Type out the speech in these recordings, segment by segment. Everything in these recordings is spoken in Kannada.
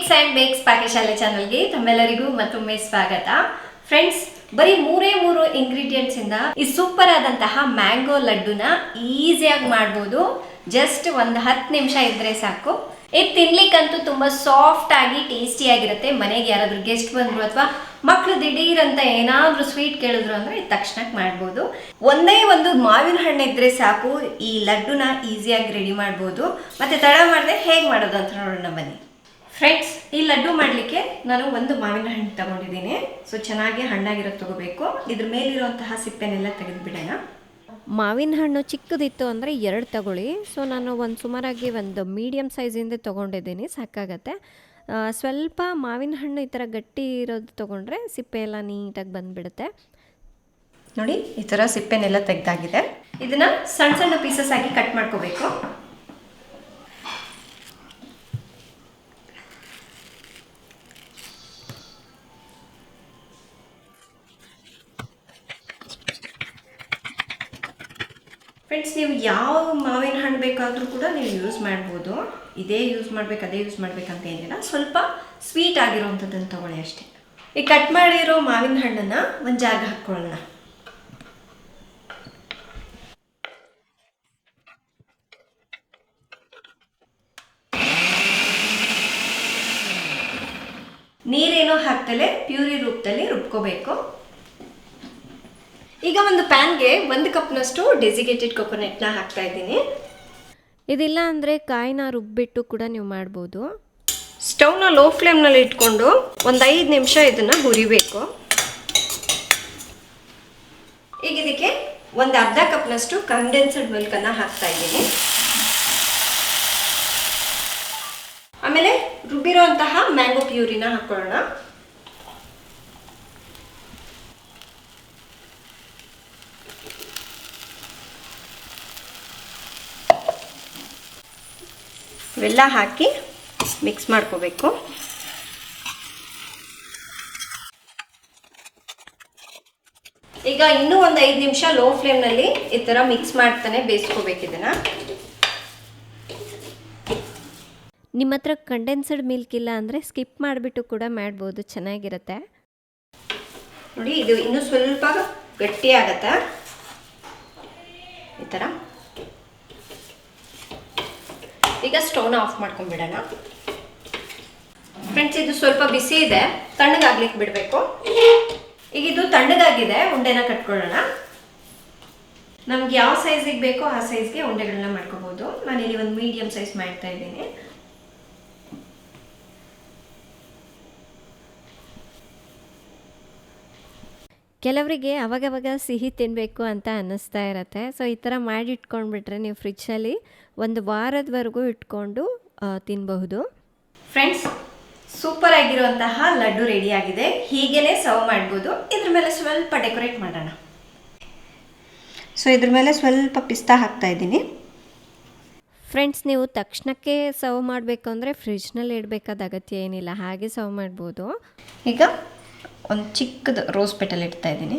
ಕೇಕ್ಸ್ ಆ್ಯಂಡ್ ಬೇಕ್ಸ್ ಪಾಕಶಾಲೆ ಚಾನಲ್ಗೆ ತಮ್ಮೆಲ್ಲರಿಗೂ ಮತ್ತೊಮ್ಮೆ ಸ್ವಾಗತ. ಫ್ರೆಂಡ್ಸ್, ಬರೀ ಮೂರು ಇಂಗ್ರೀಡಿಯೆಂಟ್ಸ್ ಇಂದ ಈ ಸೂಪರ್ ಆದಂತಹ ಮ್ಯಾಂಗೋ ಲಡ್ಡುನ ಈಸಿಯಾಗಿ ಮಾಡ್ಬೋದು. ಜಸ್ಟ್ ಒಂದು 10 ನಿಮಿಷ ಇದ್ರೆ ಸಾಕು. ಇದು ತಿನ್ಲಿಕ್ಕಂತೂ ತುಂಬಾ ಸಾಫ್ಟ್ ಆಗಿ ಟೇಸ್ಟಿ ಆಗಿರುತ್ತೆ. ಮನೆಗೆ ಯಾರಾದ್ರೂ ಗೆಸ್ಟ್ ಬಂದ್ರು ಅಥವಾ ಮಕ್ಕಳು ದಿಢೀರ್ ಅಂತ ಏನಾದ್ರೂ ಸ್ವೀಟ್ ಕೇಳಿದ್ರು ಅಂದ್ರೆ ಇದು ತಕ್ಷಣಕ್ಕೆ ಮಾಡ್ಬೋದು. ಒಂದೇ ಒಂದು ಮಾವಿನ ಹಣ್ಣು ಇದ್ರೆ ಸಾಕು, ಈ ಲಡ್ಡುನ ಈಸಿಯಾಗಿ ರೆಡಿ ಮಾಡ್ಬೋದು. ಮತ್ತೆ ತಡ ಮಾಡದೆ ಹೇಗೆ ಮಾಡೋದು ಅಂತ ನೋಡೋಣ ಬನ್ನಿ. ಫ್ರೆಂಡ್ಸ್, ಈ ಲಡ್ಡು ಮಾಡಲಿಕ್ಕೆ ನಾನು ಒಂದು ಮಾವಿನ ಹಣ್ಣು ತಗೊಂಡಿದ್ದೀನಿ. ಸೊ ಚೆನ್ನಾಗಿ ಹಣ್ಣಾಗಿರೋದು ತಗೋಬೇಕು. ಇದ್ರ ಮೇಲಿರುವಂತಹ ಸಿಪ್ಪೆನೆಲ್ಲ ತೆಗೆದು ಬಿಡೋಣ. ಮಾವಿನ ಹಣ್ಣು ಚಿಕ್ಕದಿತ್ತು ಅಂದರೆ 2 ತಗೊಳ್ಳಿ. ಸೊ ನಾನು ಸುಮಾರಾಗಿ ಒಂದು ಮೀಡಿಯಮ್ ಸೈಜಿಂದ ತೊಗೊಂಡಿದ್ದೀನಿ, ಸಾಕಾಗತ್ತೆ. ಸ್ವಲ್ಪ ಮಾವಿನ ಹಣ್ಣು ಈ ಥರ ಗಟ್ಟಿ ಇರೋದು ತೊಗೊಂಡ್ರೆ ಸಿಪ್ಪೆ ಎಲ್ಲ ನೀಟಾಗಿ ಬಂದುಬಿಡುತ್ತೆ. ನೋಡಿ, ಈ ಥರ ಸಿಪ್ಪೆನೆಲ್ಲ ತೆಗೆದಾಗಿದೆ. ಇದನ್ನು ಸಣ್ಣ ಸಣ್ಣ ಪೀಸಸ್ ಆಗಿ ಕಟ್ ಮಾಡ್ಕೋಬೇಕು. ಫ್ರೆಂಡ್ಸ್, ನೀವು ಯಾವ ಮಾವಿನ ಹಣ್ಣು ಬೇಕಾದರೂ ಕೂಡ ನೀವು ಯೂಸ್ ಮಾಡ್ಬೋದು. ಇದೇ ಯೂಸ್ ಮಾಡ್ಬೇಕು ಅದೇ ಯೂಸ್ ಮಾಡ್ಬೇಕಂತ ಏನಿಲ್ಲ. ಸ್ವಲ್ಪ ಸ್ವೀಟ್ ಆಗಿರೋವಂಥದ್ದನ್ನು ತಗೊಳ್ಳಿ ಅಷ್ಟೇ. ಈ ಕಟ್ ಮಾಡಿರೋ ಮಾವಿನ ಹಣ್ಣನ್ನು ಒಂದು ಜಾಗ ಹಾಕ್ಕೊಳ್ಳೋಣ. ನೀರೇನೋ ಹಾಕ್ತಲೇ ಪ್ಯೂರಿ ರೂಪದಲ್ಲಿ ರುಬ್ಕೋಬೇಕು. ಈಗ ಒಂದು ಪ್ಯಾನ್ಗೆ 1 ಕಪ್ನಷ್ಟು ಡೆಸಿಗೇಟೆಡ್ ಕೊಕೊನೆಟ್ನ ಹಾಕ್ತಾ ಇದ್ದೀನಿ. ಇದಿಲ್ಲ ಅಂದರೆ ಕಾಯಿನ ರುಬ್ಬಿಟ್ಟು ಕೂಡ ನೀವು ಮಾಡ್ಬೋದು. ಸ್ಟವ್ನ ಲೋ ಫ್ಲೇಮ್ನಲ್ಲಿ ಇಟ್ಕೊಂಡು ಒಂದು 5 ನಿಮಿಷ ಇದನ್ನು ಹುರಿಬೇಕು. ಈಗ ಇದಕ್ಕೆ ಒಂದು ಅರ್ಧ ಕಪ್ನಷ್ಟು ಕಂಡೆನ್ಸ್ಡ್ ಮಿಲ್ಕನ್ನು ಹಾಕ್ತಾ ಇದ್ದೀನಿ. ಆಮೇಲೆ ರುಬ್ಬಿರುವಂತಹ ಮ್ಯಾಂಗೋ ಪ್ಯೂರಿನ ಹಾಕೊಳ್ಳೋಣ. ಇವೆಲ್ಲ ಹಾಕಿ ಮಿಕ್ಸ್ ಮಾಡ್ಕೋಬೇಕು. ಈಗ ಇನ್ನೂ ಒಂದು 5 ನಿಮಿಷ ಲೋ ಫ್ಲೇಮ್ನಲ್ಲಿ ಈ ಥರ ಮಿಕ್ಸ್ ಮಾಡ್ತಾನೆ ಬೇಯಿಸ್ಕೋಬೇಕು ಇದನ್ನು. ನಿಮ್ಮ ಹತ್ರ ಕಂಡೆನ್ಸ್ಡ್ ಮಿಲ್ಕ್ ಇಲ್ಲ ಅಂದರೆ ಸ್ಕಿಪ್ ಮಾಡಿಬಿಟ್ಟು ಕೂಡ ಮಾಡ್ಬೋದು, ಚೆನ್ನಾಗಿರುತ್ತೆ. ನೋಡಿ, ಇದು ಇನ್ನೂ ಸ್ವಲ್ಪ ಗಟ್ಟಿ ಆಗತ್ತೆ ಈ ಥರ. ಈಗ ಸ್ಟವ್ನ ಆಫ್ ಮಾಡ್ಕೊಂಡ್ಬಿಡೋಣ. ಫ್ರೆಂಡ್ಸ್, ಇದು ಸ್ವಲ್ಪ ಬಿಸಿ ಇದೆ, ತಣ್ಣಗಾಗ್ಲಿಕ್ಕೆ ಬಿಡಬೇಕು. ಈಗ ಇದು ತಣ್ಣಗಾಗಿದೆ, ಉಂಡೆನ ಕಟ್ಕೊಳ್ಳೋಣ. ನಮ್ಗೆ ಯಾವ ಸೈಜಿಗೆ ಬೇಕೋ ಆ ಸೈಜ್ಗೆ ಉಂಡೆಗಳನ್ನ ಮಾಡ್ಕೋಬಹುದು. ನಾನಿಲ್ಲಿ ಒಂದು ಮೀಡಿಯಂ ಸೈಜ್ ಮಾಡ್ತಾ ಇದ್ದೀನಿ. ಕೆಲವರಿಗೆ ಅವಾಗವಾಗ ಸಿಹಿ ತಿನ್ನಬೇಕು ಅಂತ ಅನ್ನಿಸ್ತಾ ಇರುತ್ತೆ. ಸೊ ಈ ಥರ ಮಾಡಿ ಇಟ್ಕೊಂಡ್ಬಿಟ್ರೆ ನೀವು ಫ್ರಿಜ್ಜಲ್ಲಿ 1 ವಾರದವರೆಗೂ ಇಟ್ಕೊಂಡು ತಿನ್ನಬಹುದು. ಫ್ರೆಂಡ್ಸ್, ಸೂಪರ್ ಆಗಿರುವಂತಹ ಲಡ್ಡು ರೆಡಿ ಆಗಿದೆ. ಹೀಗೇನೆ ಸರ್ವ್ ಮಾಡ್ಬೋದು. ಇದ್ರ ಮೇಲೆ ಸ್ವಲ್ಪ ಡೆಕೋರೇಟ್ ಮಾಡೋಣ. ಸೊ ಇದ್ರ ಮೇಲೆ ಸ್ವಲ್ಪ ಪಿಸ್ತಾ ಹಾಕ್ತಾ ಇದ್ದೀನಿ. ಫ್ರೆಂಡ್ಸ್, ನೀವು ತಕ್ಷಣಕ್ಕೆ ಸರ್ವ್ ಮಾಡಬೇಕು ಅಂದರೆ ಫ್ರಿಜ್ನಲ್ಲಿ ಇಡಬೇಕಾದ ಅಗತ್ಯ ಏನಿಲ್ಲ, ಹಾಗೆ ಸರ್ವ್ ಮಾಡ್ಬೋದು. ಈಗ ಒಂದು ಚಿಕ್ಕದು ರೋಸ್ ಪೆಟಲ್ ಇಡ್ತಾ ಇದ್ದೀನಿ.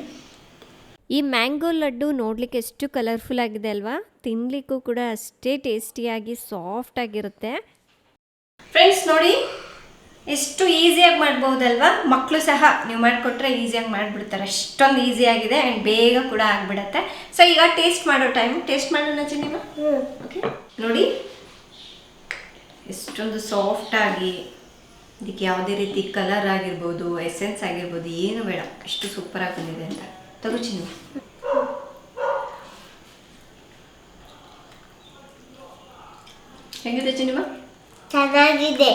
ಈ ಮ್ಯಾಂಗೋ ಲಡ್ಡು ನೋಡಲಿಕ್ಕೆ ಎಷ್ಟು ಕಲರ್ಫುಲ್ ಆಗಿದೆ ಅಲ್ವಾ? ತಿನ್ನಲಿಕ್ಕೂ ಕೂಡ ಅಷ್ಟೇ ಟೇಸ್ಟಿಯಾಗಿ ಸಾಫ್ಟ್ ಆಗಿರುತ್ತೆ. ಫ್ರೆಂಡ್ಸ್, ನೋಡಿ ಎಷ್ಟು ಈಸಿಯಾಗಿ ಮಾಡ್ಬಹುದಲ್ವಾ? ಮಕ್ಕಳು ಸಹ ನೀವು ಮಾಡಿಕೊಟ್ರೆ ಈಸಿಯಾಗಿ ಮಾಡಿಬಿಡ್ತಾರೆ. ಅಷ್ಟೊಂದು ಈಸಿ ಆಗಿದೆ ಆ್ಯಂಡ್ ಬೇಗ ಕೂಡ ಆಗಿಬಿಡತ್ತೆ. ಸೊ ಈಗ ಟೇಸ್ಟ್ ಮಾಡೋ ಟೈಮ್ ಟೇಸ್ಟ್ ಮಾಡೋಣ ಚಿನ್ನಿಮ. ಓಕೆ, ನೋಡಿ ಎಷ್ಟೊಂದು ಸಾಫ್ಟಾಗಿ, ಇದಕ್ಕೆ ಯಾವುದೇ ರೀತಿ ಕಲರ್ ಆಗಿರ್ಬೋದು, ಎಸೆನ್ಸ್ ಆಗಿರ್ಬೋದು, ಏನು ಬೇಡ, ಎಷ್ಟು ಸೂಪರಾಗಿ ಬಂದಿದೆ ಅಂತ. ತಗೋ ಚಿನ್ನು. ಹೇಗಿದೆ ಚಿನ್ನಿಮ? ಚೆನ್ನಾಗಿದೆ,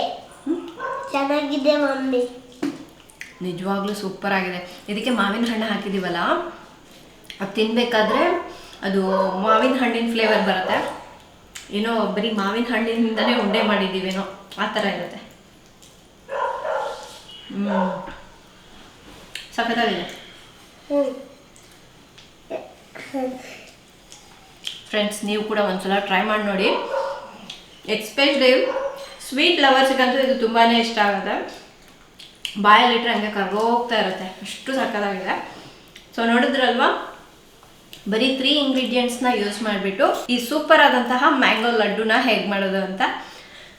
ಚೆನ್ನಾಗಿದೆ ಮಮ್ಮಿ. ನಿಜವಾಗ್ಲೂ ಸೂಪರ್ ಆಗಿದೆ. ಇದಕ್ಕೆ ಮಾವಿನ ಹಣ್ಣು ಹಾಕಿದ್ದೀವಲ್ಲ, ಅದು ತಿನ್ಬೇಕಾದ್ರೆ ಅದು ಮಾವಿನ ಹಣ್ಣಿನ ಫ್ಲೇವರ್ ಬರುತ್ತೆ. ಏನೋ ಬರೀ ಮಾವಿನ ಹಣ್ಣಿನಿಂದನೇ ಉಂಡೆ ಮಾಡಿದ್ದೀವೇನೋ ಆ ಥರ ಇರುತ್ತೆ. ಸಖತ್ತಾಗಿದೆ. ಫ್ರೆಂಡ್ಸ್, ನೀವು ಕೂಡ ಒಂದ್ಸಲ ಟ್ರೈ ಮಾಡಿ ನೋಡಿ. ಎಸ್ಪೆಷಲಿ ಸ್ವೀಟ್ ಲವರ್ಸ್ಗಂತೂ ಇದು ತುಂಬಾ ಇಷ್ಟ ಆಗುತ್ತೆ. ಬಾಯಲ್ಲಿಟ್ಟರೆ ಹಂಗೆ ಕರ್ಗೋಗ್ತಾ ಇರುತ್ತೆ, ಅಷ್ಟು ಸಖತ್ತಾಗಿದೆ. ಸೊ ನೋಡಿದ್ರಲ್ವಾ, ಬರೀ 3 ಇಂಗ್ರೀಡಿಯೆಂಟ್ಸ್ನ ಯೂಸ್ ಮಾಡಿಬಿಟ್ಟು ಈ ಸೂಪರ್ ಆದಂತಹ ಮ್ಯಾಂಗೋ ಲಡ್ಡುನ ಹೇಗೆ ಮಾಡೋದು ಅಂತ.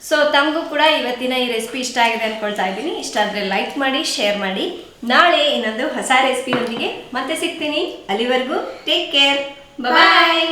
ಸೊ ತಮಗೂ ಕೂಡ ಇವತ್ತಿನ ಈ ರೆಸಿಪಿ ಇಷ್ಟ ಆಗಿದೆ ಅನ್ಕೊಳ್ತಾ ಇದ್ದೀನಿ. ಇಷ್ಟ ಆದರೆ ಲೈಕ್ ಮಾಡಿ, ಶೇರ್ ಮಾಡಿ. ನಾಳೆ ಇನ್ನೊಂದು ಹೊಸ ರೆಸಿಪಿಯೊಂದಿಗೆ ಮತ್ತೆ ಸಿಗ್ತೀನಿ. ಅಲ್ಲಿವರೆಗೂ ಟೇಕ್ ಕೇರ್, ಬಾಯ್.